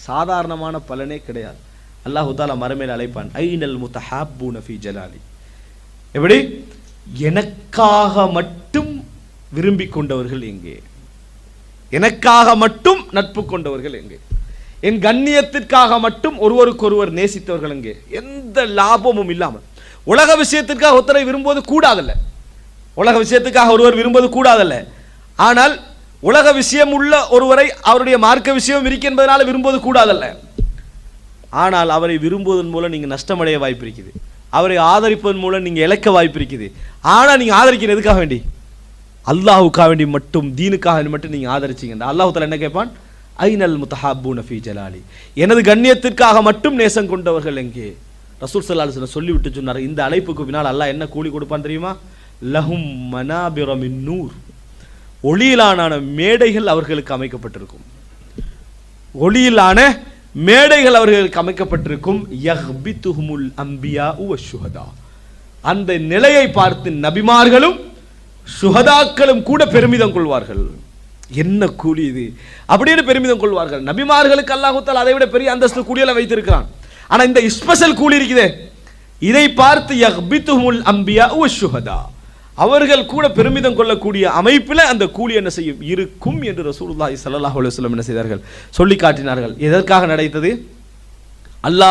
சாதாரணமான பலனே கிடையாது. அல்லாஹ் தஆலா மறுமையில் அழைப்பான், ஐனல் முத்தஹாப்பூன ஃபீ ஜலாலி. எப்படி? எனக்காக மட்டும் விரும்பிக் கொண்டவர்கள் எங்கே, எனக்காக மட்டும் நட்பு கொண்டவர்கள் எங்கே, என் கண்ணியத்திற்காக மட்டும் ஒருவருக்கொருவர் நேசித்தவர்கள் எங்கே, எந்த லாபமும் இல்லாமல். உலக விஷயத்திற்காக ஒருத்தரை விரும்புவது கூடாதல்ல, உலக விஷயத்துக்காக ஒருவர் விரும்புவது கூடாதல்ல. ஆனால் உலக விஷயம் உள்ள ஒருவரை அவருடைய மார்க்க விஷயம் இருக்கு என்பதனால விரும்புவது கூடாதல்ல. ஆனால் அவரை விரும்புவதன் மூலம் நீங்க நஷ்டமடைய வாய்ப்பு இருக்குது, அவரை ஆதரிப்பதன் மூலம் நீங்க இழக்க வாய்ப்பு இருக்குது. ஆனால் நீங்க ஆதரிக்கிறது எதுக்காக வேண்டி? அல்லாஹ்வுக்காக வேண்டி மட்டும், தீனுக்காக வேண்டி மட்டும் நீங்க ஆதரிச்சீங்க. அல்லாஹ் தஆலா என்ன கேட்பான்? ஐனல் முத்தஹாப்பூன ஃபீ ஜலாலி, எனது கண்ணியத்திற்காக மட்டும் நேசம் கொண்டவர்கள் எங்கே? ரசூல் ஸல்லல்லாஹு அலைஹி வஸல்லம் சொல்லிவிட்டு சொன்னார், இந்த அழைப்புக்கு பின்னால் அல்லாஹ் என்ன கூலி கொடுப்பான் தெரியுமா? லஹும் மனாபிர மின் நூர், ஒளியிலான மேடைகள் அவர்களுக்கு அமைக்கப்பட்டிருக்கும். ஒளியிலான மேடைகள் அவர்களுக்கு அமைக்கப்பட்டிருக்கும். யஹ்பிதுஹுமுல் அன்பியாஉ வஷ்ஷுஹதா, அந்த நிலையை பார்த்து நபிமார்களும் சுஹதாக்களும் கூட பெருமிதம் கொள்வார்கள். என்ன கூலி இது அப்படின்னு பெருமிதம் கொள்வார்கள். நபிமார்களுக்கு அல்லாஹ் தஆலா அதை விட பெரிய அந்தஸ்து கூலியெல்லாம் வைத்திருக்கிறான். ஆனா இந்த ஸ்பெஷல் கூலி இருக்குதே, இதை பார்த்து யஹ்பிதுஹுமுல் அன்பியாஉ வஷ்ஷுஹதா, அவர்கள் கூட பெருமிதம் கொள்ளக்கூடிய அமைப்பில் அந்த கூலி என்ன செய்யும் இருக்கும் என்று ரசூலுல்லாஹி ஸல்லல்லாஹு அலைஹி வஸல்லம் என்ன செய்தார்கள், சொல்லி காட்டினார்கள். எதற்காக நடந்தது? அல்லாஹ்